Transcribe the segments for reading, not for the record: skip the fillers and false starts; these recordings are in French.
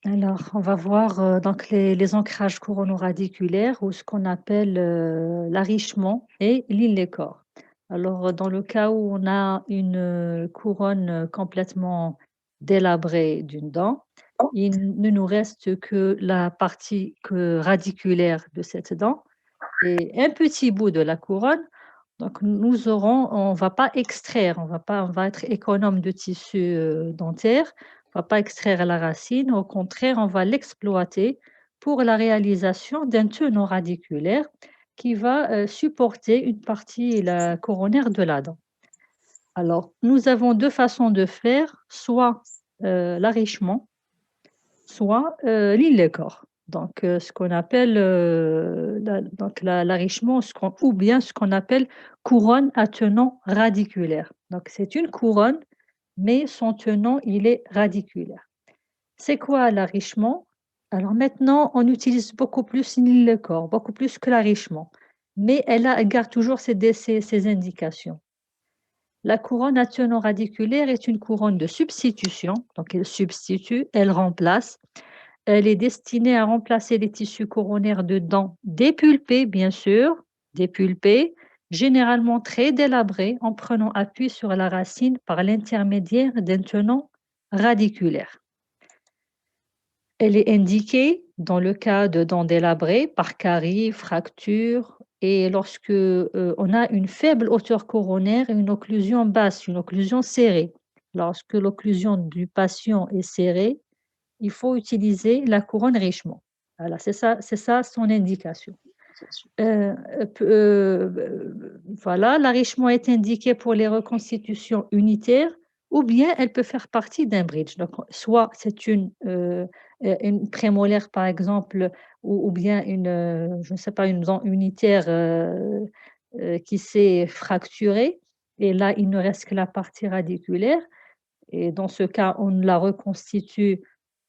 Alors, on va voir donc les ancrages coronaux-radiculaires ou ce qu'on appelle l'arrichement et l'île-les-corps. Alors, dans le cas où on a une couronne complètement délabrée d'une dent, il ne nous reste que la partie radiculaire de cette dent et un petit bout de la couronne. Donc, on va pas extraire, on va être économe de tissu dentaire, on va pas extraire la racine, au contraire, on va l'exploiter pour la réalisation d'un tenon radiculaire qui va supporter une partie la coronaire de la dent. Alors, nous avons deux façons de faire, soit l'arrichement, soit l'île-les-corps. Donc, ce qu'on appelle l'arrichement, ou bien ce qu'on appelle couronne à tenant radiculaire. Donc, c'est une couronne, mais son tenant, il est radiculaire. C'est quoi l'arrichement? Alors maintenant, on utilise beaucoup plus l'île-les-corps, beaucoup plus que l'arrichement, mais elle garde toujours ses indications. La couronne à tenant radiculaire est une couronne de substitution, donc elle substitue, elle remplace. Elle est destinée à remplacer les tissus coronaires de dents dépulpés, bien sûr, dépulpés, généralement très délabrés, en prenant appui sur la racine par l'intermédiaire d'un tenon radiculaire. Elle est indiquée dans le cas de dents délabrées par carie, fracture et lorsque on a une faible hauteur coronaire et une occlusion basse, une occlusion serrée. Lorsque l'occlusion du patient est serrée, il faut utiliser la couronne richement. Voilà, c'est ça son indication. Voilà, l'enrichissement est indiqué pour les reconstitutions unitaires ou bien elle peut faire partie d'un bridge. Donc, soit c'est une prémolaire, par exemple, ou bien je ne sais pas, une dent unitaire qui s'est fracturée, et là, il ne reste que la partie radiculaire. Et dans ce cas, on la reconstitue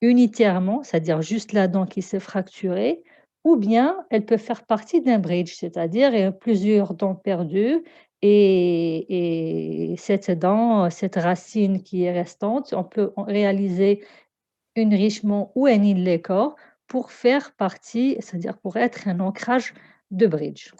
unitairement, c'est-à-dire juste la dent qui s'est fracturée, ou bien elle peut faire partie d'un bridge, c'est-à-dire plusieurs dents perdues et cette dent, cette racine qui est restante, on peut réaliser un enrichissement ou un inlay-corps pour faire partie, c'est-à-dire pour être un ancrage de bridge.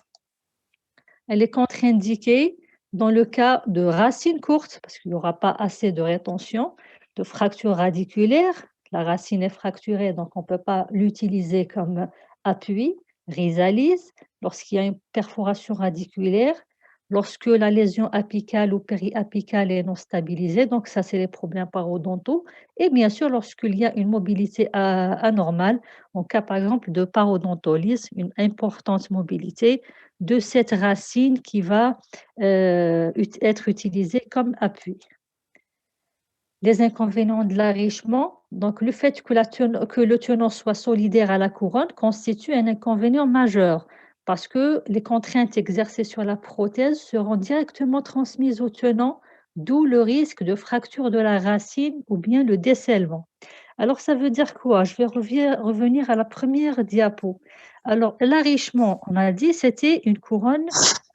Elle est contre-indiquée dans le cas de racines courtes, parce qu'il n'y aura pas assez de rétention, de fractures radiculaires. La racine est fracturée, donc on ne peut pas l'utiliser comme appui. Rhizalyse, lorsqu'il y a une perforation radiculaire, lorsque la lésion apicale ou périapicale est non stabilisée, donc ça c'est les problèmes parodontaux, et bien sûr lorsqu'il y a une mobilité anormale, en cas par exemple de parodontolyse, une importante mobilité, de cette racine qui va être utilisée comme appui. Les inconvénients de l'enrichissement, donc le fait que le tenant soit solidaire à la couronne constitue un inconvénient majeur parce que les contraintes exercées sur la prothèse seront directement transmises au tenant, d'où le risque de fracture de la racine ou bien le décèlement. Alors, ça veut dire quoi? Je vais revenir à la première diapo. Alors, l'enrichissement, on a dit, c'était une couronne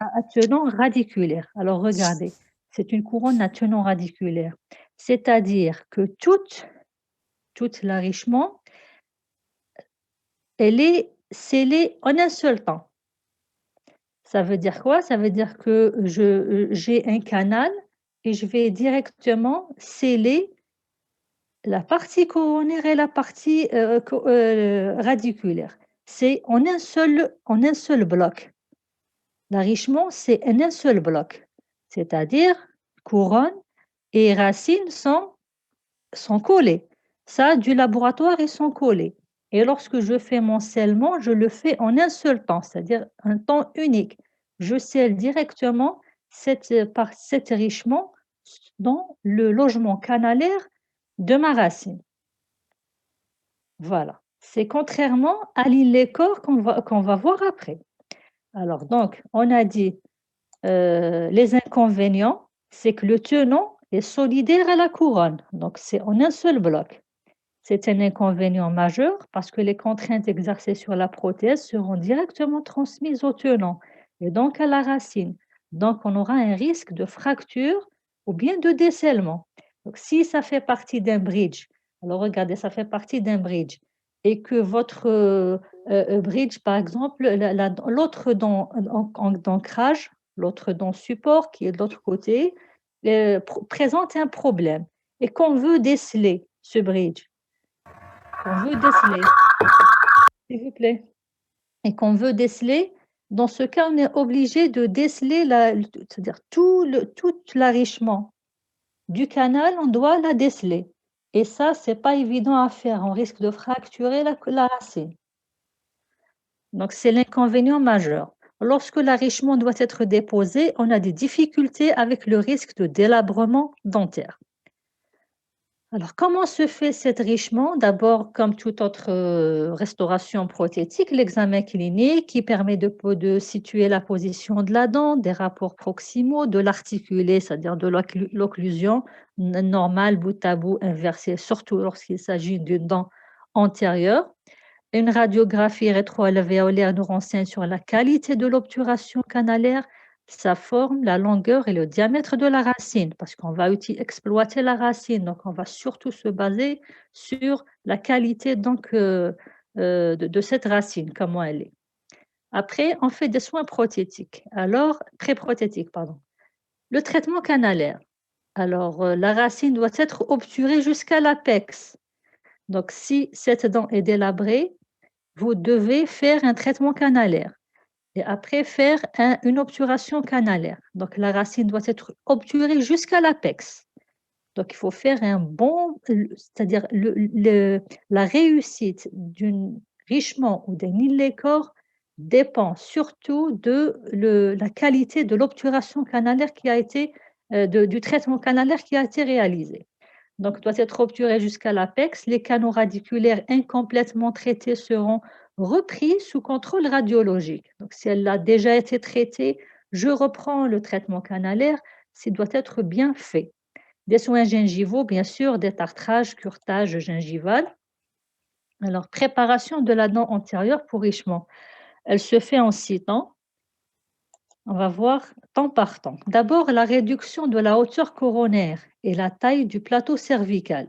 à tenant radiculaire. Alors, regardez, c'est une couronne à tenant radiculaire. C'est-à-dire que toute l'enrichissement, elle est scellée en un seul temps. Ça veut dire quoi? Ça veut dire que j'ai un canal et je vais directement sceller la partie coronaire et la partie radiculaire. C'est en un seul bloc. L'enrichissement, c'est en un seul bloc. C'est-à-dire, couronne et racines sont collés. Ça, du laboratoire, ils sont collés. Et lorsque je fais mon scellement, je le fais en un seul temps, c'est-à-dire un temps unique. Je scelle directement cet enrichissement dans le logement canalaire de ma racine. Voilà. C'est contrairement à l'île-les-corps qu'on va voir après. Alors, donc, on a dit les inconvénients, c'est que le tenant est solidaire à la couronne. Donc, c'est en un seul bloc. C'est un inconvénient majeur parce que les contraintes exercées sur la prothèse seront directement transmises au tenant et donc à la racine. Donc, on aura un risque de fracture ou bien de décèlement. Donc, si ça fait partie d'un bridge, Alors regardez, ça fait partie d'un bridge et que votre, bridge, par exemple, l'autre dent d'ancrage, l'autre dent support qui est de l'autre côté, présente un problème et qu'on veut déceler ce bridge, qu'on veut déceler, s'il vous plaît, et qu'on veut déceler, dans ce cas, on est obligé de déceler c'est-à-dire tout l'enrichissement du canal, on doit la déceler et ça, c'est pas évident à faire. On risque de fracturer la racine. Donc c'est l'inconvénient majeur. Lorsque l'enrichissement doit être déposé, on a des difficultés avec le risque de délabrement dentaire. Alors, comment se fait cet enrichissement? D'abord, comme toute autre restauration prothétique, l'examen clinique qui permet de situer la position de la dent, des rapports proximaux, de l'articuler, c'est-à-dire de l'occlusion normale, bout à bout, inversée, surtout lorsqu'il s'agit d'une dent antérieure. Une radiographie rétro-alvéolaire nous renseigne sur la qualité de l'obturation canalaire, sa forme, la longueur et le diamètre de la racine, parce qu'on va exploiter la racine, donc on va surtout se baser sur la qualité de cette racine, comment elle est. Après, on fait des soins prothétiques, alors pré-prothétiques, pardon. Le traitement canalaire. Alors, la racine doit être obturée jusqu'à l'apex. Donc, si cette dent est délabrée, vous devez faire un traitement canalaire et après faire une obturation canalaire. Donc, la racine doit être obturée jusqu'à l'apex. Donc, il faut faire un bon, c'est-à-dire la réussite d'un richement ou d'un corps dépend surtout de la qualité de l'obturation canalaire qui a été, du traitement canalaire qui a été réalisé. Donc, doit être obturé jusqu'à l'apex. Les canaux radiculaires incomplètement traités seront repris sous contrôle radiologique. Donc, si elle a déjà été traitée, je reprends le traitement canalaire, s'il doit être bien fait. Des soins gingivaux, bien sûr, détartrage, curetage gingival. Alors, préparation de la dent antérieure pour richement. Elle se fait en 6 temps. On va voir temps par temps. D'abord, la réduction de la hauteur coronaire et la taille du plateau cervical.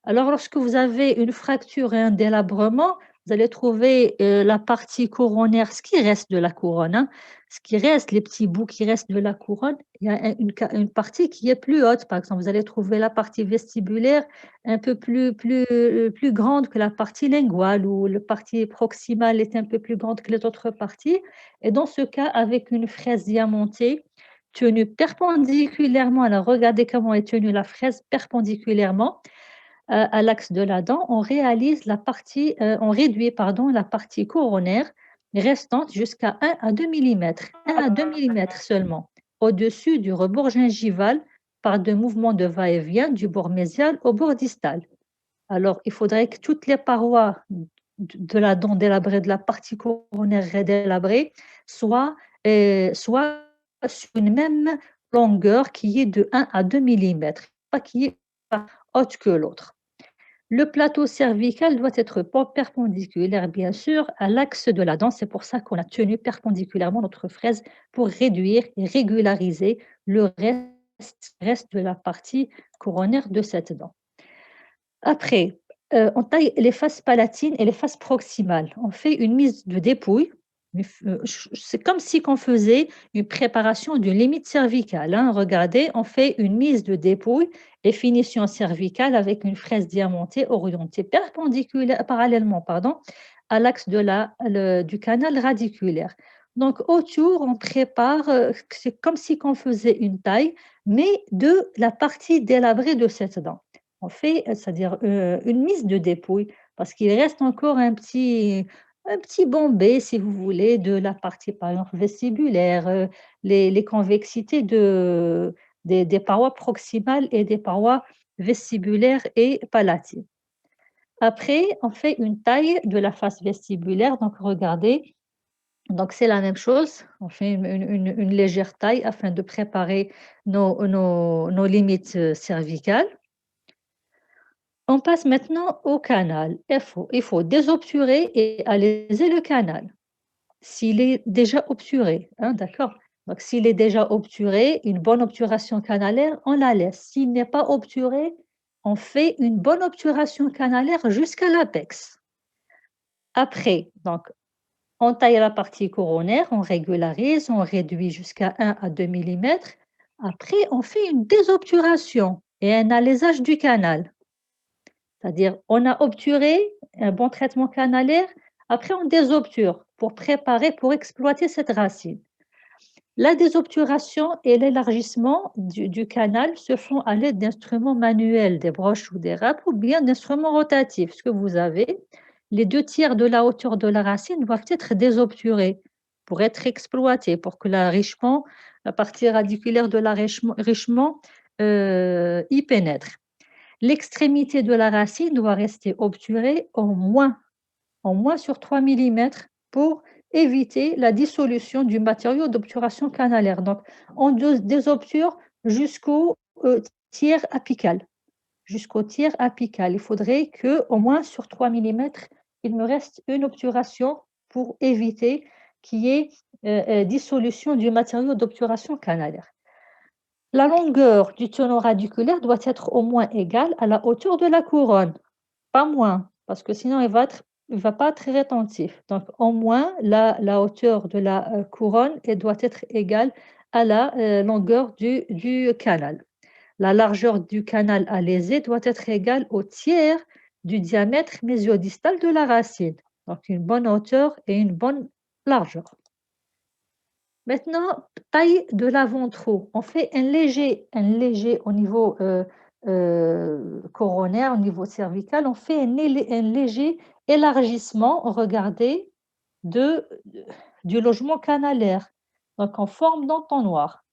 Alors, lorsque vous avez une fracture et un délabrement, vous allez trouver la partie coronaire, ce qui reste de la couronne, hein, ce qui reste, les petits bouts qui restent de la couronne. Il y a une partie qui est plus haute. Par exemple, vous allez trouver la partie vestibulaire un peu plus grande que la partie linguale, ou la partie proximale est un peu plus grande que les autres parties. Et dans ce cas, avec une fraise diamantée tenue perpendiculairement, alors regardez comment est tenue la fraise perpendiculairement à l'axe de la dent, on réduit pardon, la partie coronaire restante jusqu'à 1 à 2 millimètres, 1 à 2 millimètres seulement, au-dessus du rebord gingival par deux mouvements de va-et-vient du bord mésial au bord distal. Alors, il faudrait que toutes les parois de la dent délabrée, de la partie coronaire délabrée, soient sur une même longueur qui est de 1 à 2 millimètres, pas qui est pas haute que l'autre. Le plateau cervical doit être perpendiculaire, bien sûr, à l'axe de la dent. C'est pour ça qu'on a tenu perpendiculairement notre fraise pour réduire et régulariser le reste de la partie coronaire de cette dent. Après, on taille les faces palatines et les faces proximales. On fait une mise de dépouille. C'est comme si on faisait une préparation d'une limite cervicale, hein. Regardez, on fait une mise de dépouille et finition cervicale avec une fraise diamantée orientée parallèlement, pardon, à l'axe du canal radiculaire. Donc autour, on prépare, c'est comme si on faisait une taille, mais de la partie délabrée de cette dent. On fait, c'est-à-dire, une mise de dépouille parce qu'il reste encore un petit bombé, si vous voulez, de la partie, par exemple, vestibulaire, les convexités des parois proximales et des parois vestibulaires et palatines. Après, on fait une taille de la face vestibulaire, donc regardez, donc c'est la même chose, on fait une légère taille afin de préparer nos limites, cervicales. On passe maintenant au canal. Il faut désobturer et alléger le canal. S'il est déjà obturé, hein, d'accord? Donc, s'il est déjà obturé, une bonne obturation canalaire, on la laisse. S'il n'est pas obturé, on fait une bonne obturation canalaire jusqu'à l'apex. Après, donc, on taille la partie coronaire, on régularise, on réduit jusqu'à 1 à 2 millimètres. Après, on fait une désobturation et un alésage du canal. C'est-à-dire, on a obturé, un bon traitement canalaire, après on désobture pour préparer, pour exploiter cette racine. La désobturation et l'élargissement du canal se font à l'aide d'instruments manuels, des broches ou des râpes, ou bien d'instruments rotatifs. Ce que vous avez, les 2 tiers de la hauteur de la racine doivent être désobturés pour être exploités, pour que la partie radiculaire de l'enrichissement y pénètre. L'extrémité de la racine doit rester obturée en moins sur 3 millimètres pour éviter la dissolution du matériau d'obturation canalaire. Donc, on désobture jusqu'au tiers apical. Jusqu'au tiers apical. Il faudrait qu'au moins sur 3 millimètres, il me reste une obturation pour éviter qu'il y ait dissolution du matériau d'obturation canalaire. La longueur du tenon radiculaire doit être au moins égale à la hauteur de la couronne, pas moins, parce que sinon il va pas être rétentif. Donc, au moins, la hauteur de la couronne doit être égale à la longueur du canal. La largeur du canal alésé doit être égale au tiers du diamètre mésiodistal de la racine. Donc, une bonne hauteur et une bonne largeur. Maintenant, taille de l'avant-trou. On fait un léger au niveau coronaire, au niveau cervical, on fait un léger élargissement, regardez, du logement canalaire, donc en forme d'entonnoir.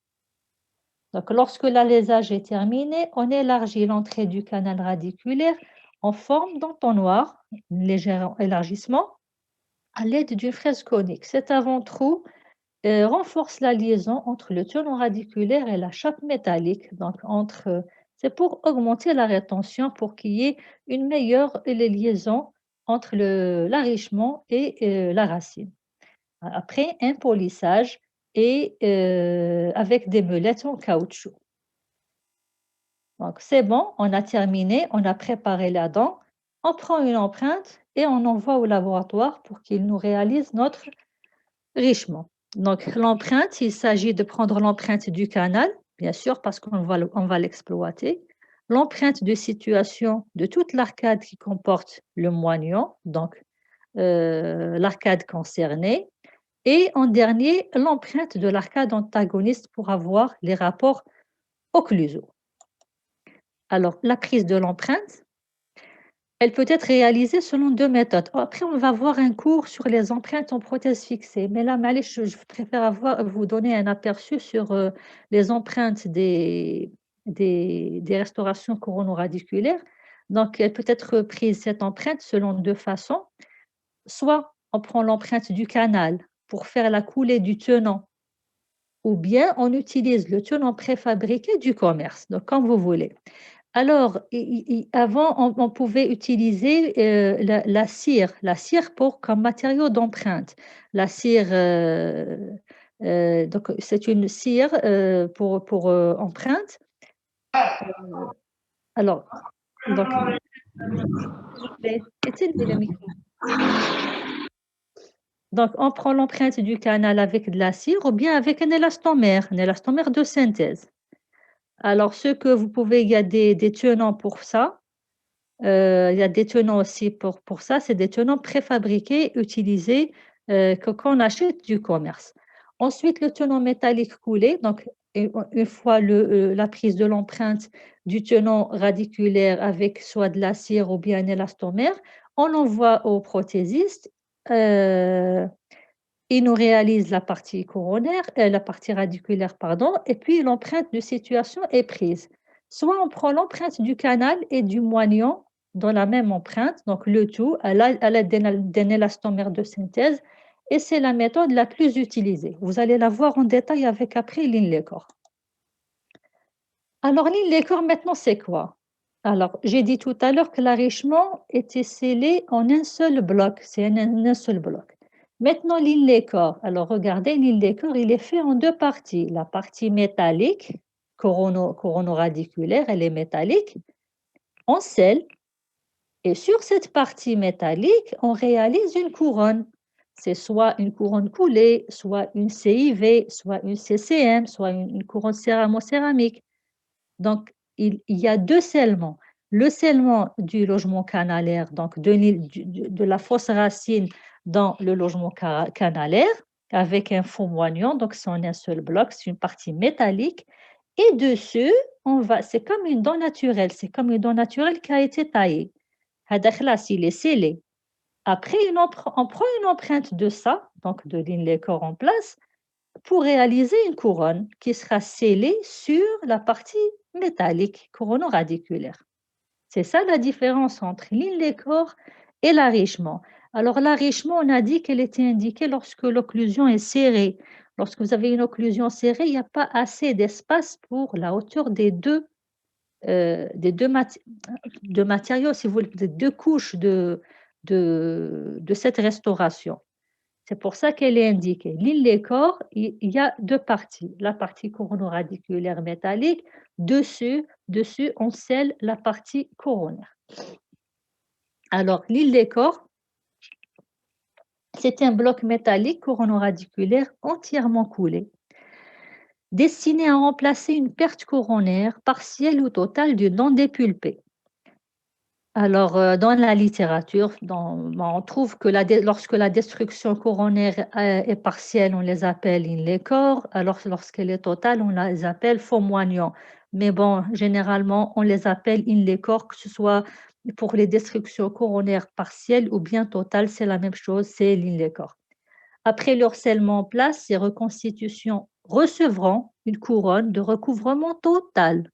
Donc, lorsque l'alésage est terminé, on élargit l'entrée du canal radiculaire en forme d'entonnoir, un léger élargissement, à l'aide d'une fraise conique. Cet avant-trou renforce la liaison entre le tenon radiculaire et la chape métallique. Donc, c'est pour augmenter la rétention, pour qu'il y ait une meilleure liaison entre l'enrichissement et la racine. Après, un polissage et avec des meulettes en caoutchouc. Donc, c'est bon, on a terminé, on a préparé la dent. On prend une empreinte et on envoie au laboratoire pour qu'il nous réalise notre richement. Donc, l'empreinte, il s'agit de prendre l'empreinte du canal, bien sûr, parce on va l'exploiter. L'empreinte de situation de toute l'arcade qui comporte le moignon, donc l'arcade concernée. Et en dernier, l'empreinte de l'arcade antagoniste pour avoir les rapports occlusaux. Alors, la prise de l'empreinte, elle peut être réalisée selon 2 méthodes. Après, on va voir un cours sur les empreintes en prothèse fixée. Mais là, je préfère vous donner un aperçu sur les empreintes des restaurations coronoradiculaires. Donc, elle peut être prise, cette empreinte, selon 2 façons. Soit on prend l'empreinte du canal pour faire la coulée du tenant, ou bien on utilise le tenant préfabriqué du commerce, donc comme vous voulez. Alors, avant, on pouvait utiliser la cire comme matériau d'empreinte. La cire, donc c'est une cire pour empreinte. Alors, donc, s'il vous plaît, éteignez le micro. Donc, on prend l'empreinte du canal avec de la cire ou bien avec un élastomère de synthèse. Alors, il y a des tenants pour ça. Il y a des tenants aussi pour ça, c'est des tenants préfabriqués, utilisés, qu'on achète du commerce. Ensuite, le tenant métallique coulé, donc une fois la prise de l'empreinte du tenant radiculaire avec soit de la cire ou bien un élastomère, on l'envoie au prothésiste. Il nous réalise la partie coronaire, la partie radiculaire, pardon, et puis l'empreinte de situation est prise. Soit on prend l'empreinte du canal et du moignon dans la même empreinte, donc le tout à l'aide d'un élastomère de synthèse, et c'est la méthode la plus utilisée. Vous allez la voir en détail avec après l'Inlecor. Alors l'Inlecor maintenant c'est quoi? Alors j'ai dit tout à l'heure que l'enrichissement était scellé en un seul bloc, c'est un seul bloc. Maintenant l'Inlecor, alors regardez l'Inlecor, il est fait en 2 parties. La partie métallique, coronoradiculaire, elle est métallique. on scelle et sur cette partie métallique, on réalise une couronne. C'est soit une couronne coulée, soit une CIV, soit une CCM, soit une couronne céramo-céramique. Donc, il y a 2 scellements. Le scellement du logement canalaire, donc de la fosse racine dans le logement canalaire, avec un fond moignant, donc c'est en un seul bloc, c'est une partie métallique. Et dessus, c'est comme une dent naturelle, c'est comme une dent naturelle qui a été taillée. هذا خلاص, il est scellé. Après, on prend une empreinte de ça, donc de l'inlay-corps en place, pour réaliser une couronne qui sera scellée sur la partie métallique couronno-radiculaire. C'est ça la différence entre l'inlay-corps et l'arrichement. Alors l'arrichement, on a dit qu'elle était indiquée lorsque l'occlusion est serrée. Lorsque vous avez une occlusion serrée, il n'y a pas assez d'espace pour la hauteur des deux matériaux, si vous voulez, des 2 couches de cette restauration. C'est pour ça qu'elle est indiquée. L'île-les-corps, il y a 2 parties. La partie couronno-radiculaire métallique, dessus, on scelle la partie coronaire. Alors, l'île-les-corps, c'est un bloc métallique couronno-radiculaire entièrement coulé, destiné à remplacer une perte coronaire partielle ou totale d'une dent dépulpée. Alors, dans la littérature, on trouve que lorsque la destruction coronaire est partielle, on les appelle inlay-corps, alors lorsqu'elle est totale, on les appelle faux moignons. Mais bon, généralement, on les appelle inlay-corps, que ce soit pour les destructions coronaires partielles ou bien totales, c'est la même chose, c'est l'inlay-corps. Après leur scellement en place, ces reconstitutions recevront une couronne de recouvrement total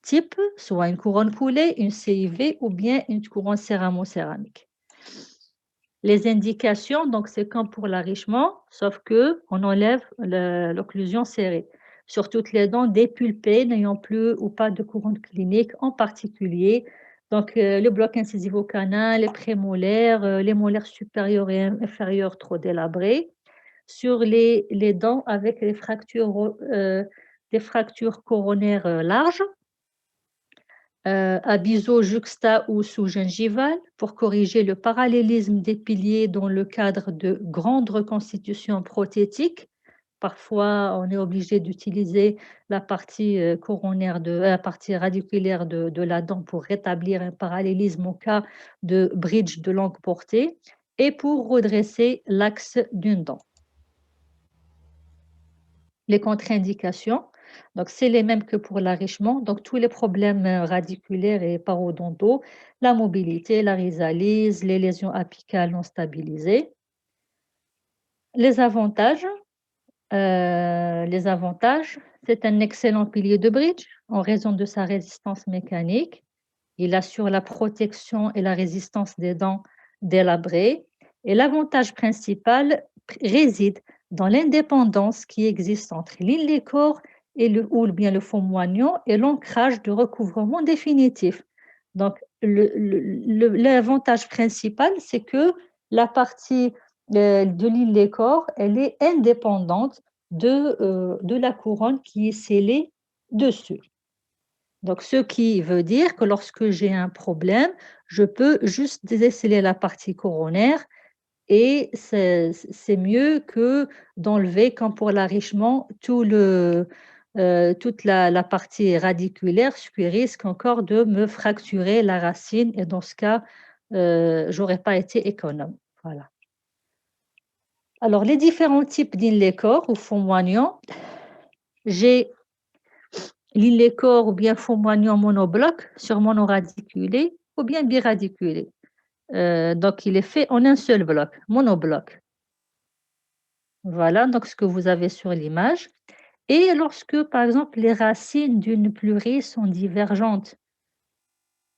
type, soit une couronne coulée, une CIV ou bien une couronne céramo-céramique. Les indications, donc c'est comme pour l'arrichement, sauf que on enlève l'occlusion serrée sur toutes les dents dépulpées n'ayant plus ou pas de couronne clinique en particulier. Donc le bloc incisivo-canal, les prémolaires, les molaires supérieurs et inférieurs trop délabrés. Sur les dents avec des fractures coronaires larges, à biseau juxta ou sous-gingival pour corriger le parallélisme des piliers dans le cadre de grandes reconstitutions prothétiques. Parfois, on est obligé d'utiliser la partie coronaire la partie radiculaire de la dent pour rétablir un parallélisme au cas de bridge de longue portée et pour redresser l'axe d'une dent. Les contre-indications, donc c'est les mêmes que pour l'arrichement, donc tous les problèmes radiculaires et parodontaux, la mobilité, la rhizalyse, les lésions apicales non stabilisées. Les avantages, c'est un excellent pilier de bridge en raison de sa résistance mécanique. Il assure la protection et la résistance des dents délabrées. Et l'avantage principal réside dans l'indépendance qui existe entre l'inlay-corps ou bien le fond moignant et l'ancrage de recouvrement définitif. Donc, l'avantage principal, c'est que la partie de l'inlay-corps, elle est indépendante de la couronne qui est scellée dessus. Donc, ce qui veut dire que lorsque j'ai un problème, je peux juste désesceller la partie coronaire et c'est mieux que d'enlever, comme pour l'arrichement, toute la partie radiculaire, ce qui risque encore de me fracturer la racine et dans ce cas, j'aurais pas été économe. Voilà. Alors, les différents types d'inlay-corps ou fonds moignants, j'ai l'inlay-corps ou bien fond moignant monobloc sur monoradiculé ou bien biradiculé. Donc, il est fait en un seul bloc, monobloc. Voilà, donc ce que vous avez sur l'image. Et lorsque, par exemple, les racines d'une plurie sont divergentes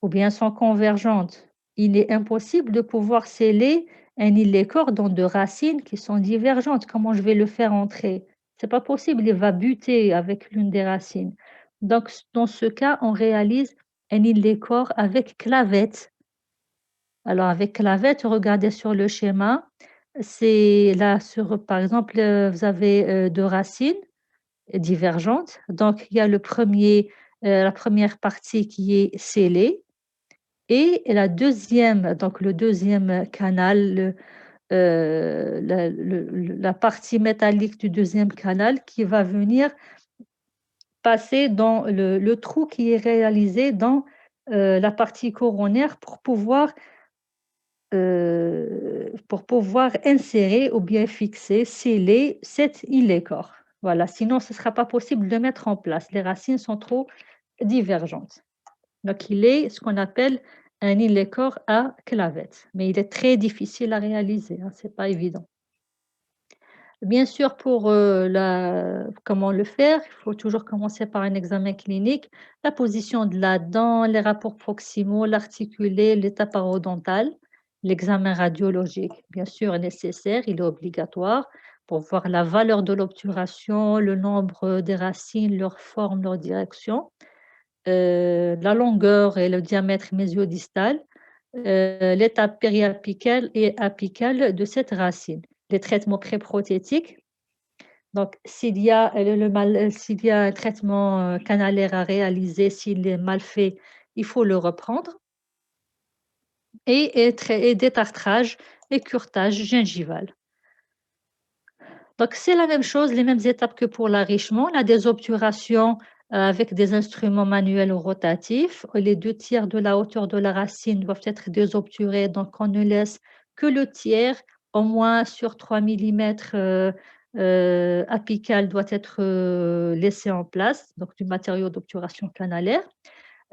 ou bien sont convergentes, il est impossible de pouvoir sceller un inlay-corps dans 2 racines qui sont divergentes. Comment je vais le faire entrer? C'est pas possible, il va buter avec l'une des racines. Donc, dans ce cas, on réalise un inlay-corps avec clavette. Alors, avec clavette, regardez sur le schéma, c'est là, par exemple, vous avez 2 racines divergentes. Donc, il y a la première partie qui est scellée Et donc le deuxième canal, la partie métallique du deuxième canal qui va venir passer dans le trou qui est réalisé dans la partie coronaire pour pouvoir insérer ou bien fixer, sceller cet illécore. Voilà, sinon ce ne sera pas possible de mettre en place. Les racines sont trop divergentes. Donc il est ce qu'on appelle un illécore à clavette, mais il est très difficile à réaliser, hein, c'est pas évident. Bien sûr, pour comment le faire, il faut toujours commencer par un examen clinique, la position de la dent, les rapports proximaux, l'articulé, l'état parodontal, l'examen radiologique, bien sûr, est nécessaire, il est obligatoire pour voir la valeur de l'obturation, le nombre des racines, leur forme, leur direction, la longueur et le diamètre mésiodistal, l'état périapical et apical de cette racine, les traitements pré-prothétiques. Donc, s'il y a un traitement canalaire à réaliser, s'il est mal fait, il faut le reprendre. Et détartrage et curetage gingival. Donc, c'est la même chose, les mêmes étapes que pour l'arrichement. La désobturation avec des instruments manuels ou rotatifs. Les 2 tiers de la hauteur de la racine doivent être désobturés, donc on ne laisse que le tiers, au moins sur 3 millimètres apical doit être laissé en place, donc du matériau d'obturation canalaire.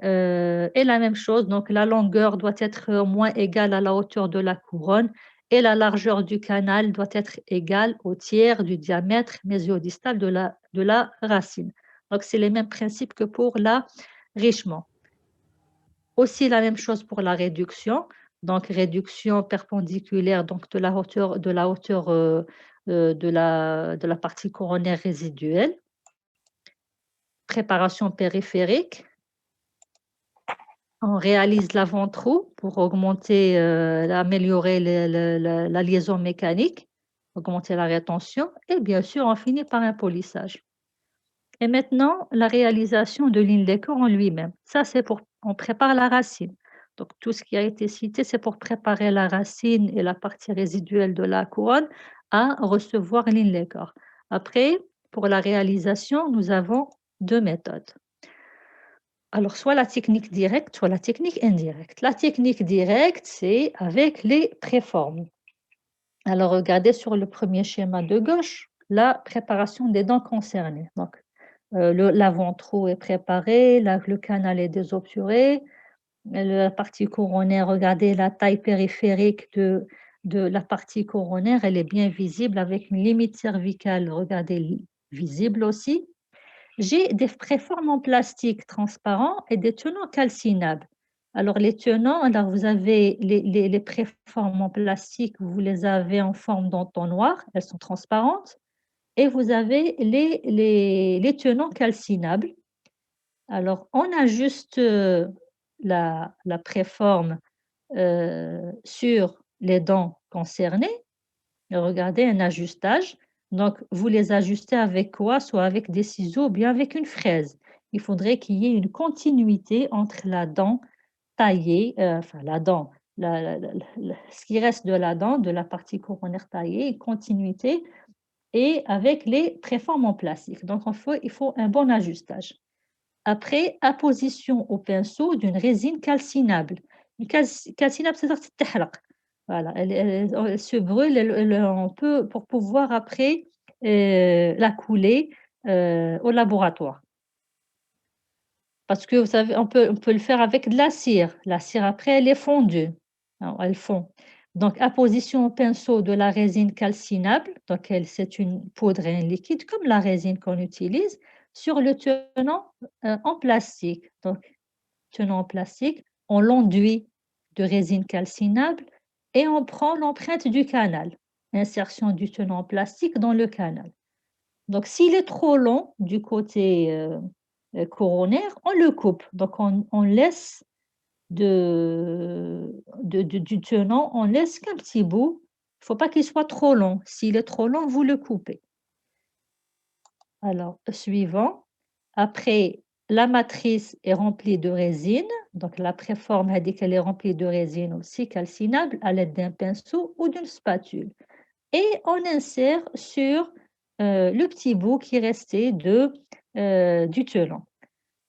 Et la même chose, donc la longueur doit être au moins égale à la hauteur de la couronne et la largeur du canal doit être égale au tiers du diamètre mésiodistal de la racine. Donc, c'est les mêmes principes que pour l'enrichement. Aussi la même chose pour la réduction. Donc, réduction perpendiculaire donc de la hauteur de la partie coronaire résiduelle. Préparation périphérique. On réalise l'avant-trou pour améliorer la liaison mécanique, augmenter la rétention et bien sûr, on finit par un polissage. Et maintenant, la réalisation de l'inlécore en lui-même. Ça, on prépare la racine. Donc, tout ce qui a été cité, c'est pour préparer la racine et la partie résiduelle de la couronne à recevoir l'inlécore. Après, pour la réalisation, nous avons 2 méthodes. Alors, soit la technique directe, soit la technique indirecte. La technique directe, c'est avec les préformes. Alors, regardez sur le premier schéma de gauche, la préparation des dents concernées. Donc, l'avant-trou est préparé, le canal est désobturé, la partie coronaire, regardez la taille périphérique de la partie coronaire, elle est bien visible avec une limite cervicale, regardez, visible aussi. J'ai des préformes en plastique transparent et des tenants calcinables. Alors, les tenants, alors vous avez les préformes en plastique, vous les avez en forme d'entonnoir, elles sont transparentes. Et vous avez les tenants calcinables. Alors, on ajuste la préforme sur les dents concernées. Regardez, un ajustage. Donc, vous les ajustez avec quoi? Soit avec des ciseaux ou bien avec une fraise. Il faudrait qu'il y ait une continuité entre la dent taillée, enfin la dent, ce qui reste de la dent, de la partie coronaire taillée, une continuité, et avec les préformes en plastique. Donc, il faut un bon ajustage. Après, apposition au pinceau d'une résine calcinable. Une calcinable, c'est-à-dire que voilà, elle se brûle, on peut, pour pouvoir après la couler au laboratoire. Parce que vous savez, on peut le faire avec de la cire. La cire, après, elle est fondue. Alors, elle fond. Donc, apposition au pinceau de la résine calcinable. Donc, c'est une poudre et un liquide, comme la résine qu'on utilise, sur le tenant en plastique. Donc, tenant en plastique, on l'enduit de résine calcinable et on prend l'empreinte du canal. Insertion du tenant en plastique dans le canal. Donc, s'il est trop long du côté coronaire, on le coupe. Donc, on laisse du tenant, on laisse qu'un petit bout. Il ne faut pas qu'il soit trop long. S'il est trop long, vous le coupez. Alors, suivant. Après la matrice est remplie de résine, donc la préforme a dit qu'elle est remplie de résine aussi calcinable à l'aide d'un pinceau ou d'une spatule. Et on insère sur le petit bout qui restait du telant.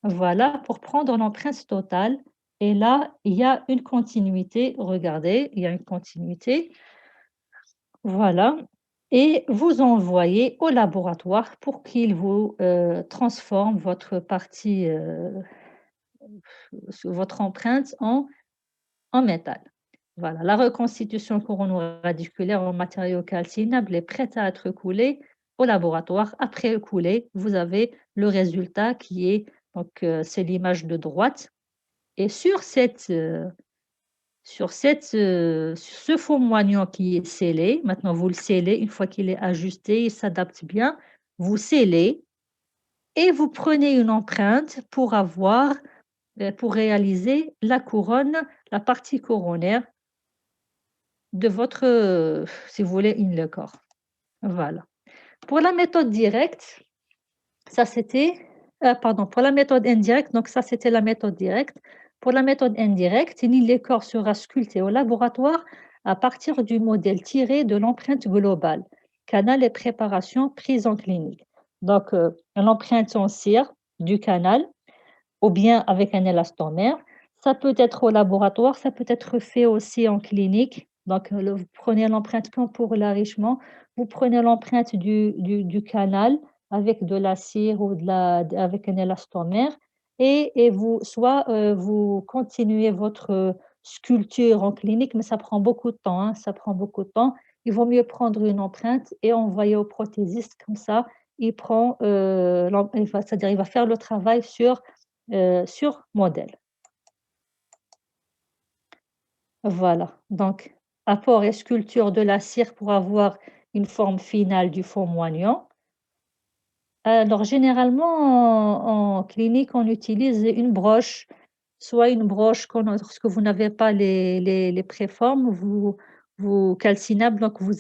Voilà, pour prendre l'empreinte totale. Et là, il y a une continuité. Regardez, il y a une continuité. Voilà. Et vous envoyez au laboratoire pour qu'il vous transforme votre partie, votre empreinte en métal. Voilà, la reconstitution couronno-radiculaire en matériau calcinable est prête à être coulée au laboratoire. Après coulée, vous avez le résultat qui est, donc c'est l'image de droite. Et sur ce faux moignon qui est scellé, maintenant vous le scellez, une fois qu'il est ajusté, il s'adapte bien, vous scellez et vous prenez une empreinte pour réaliser la couronne, la partie coronaire de votre, si vous voulez, inle-corps. Voilà. Pour la méthode directe, ça c'était, pardon, pour la méthode indirecte, donc ça c'était la méthode directe. Pour la méthode indirecte, l'inle-corps sera sculpté au laboratoire à partir du modèle tiré de l'empreinte globale, canal et préparation prise en clinique. Donc, l'empreinte en cire du canal ou bien avec un élastomère. Ça peut être au laboratoire, ça peut être fait aussi en clinique. Donc, vous prenez l'empreinte comme pour l'enrichissement, vous prenez l'empreinte du canal avec de la cire ou avec un élastomère et soit vous continuez votre sculpture en clinique, mais ça prend beaucoup de temps, hein, ça prend beaucoup de temps. Il vaut mieux prendre une empreinte et envoyer au prothésiste comme ça. Il prend, c'est-à-dire il va faire le travail sur modèle. Voilà, donc apport et sculpture de la cire pour avoir une forme finale du faux moignon. Alors généralement en clinique, on utilise une broche, soit une broche lorsque vous n'avez pas les préformes, vous calcinables, donc vous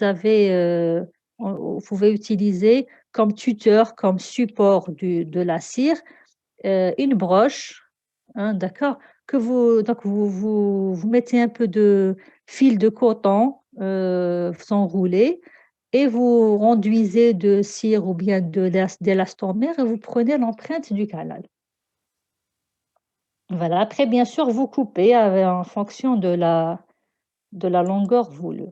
pouvez utiliser comme tuteur, comme support de la cire, une broche. Hein, d'accord. Vous mettez un peu de fil de coton, s'enrouler et vous renduisez de cire ou bien d'élastomère et vous prenez l'empreinte du canal. Voilà, après bien sûr vous coupez en fonction de la longueur voulue.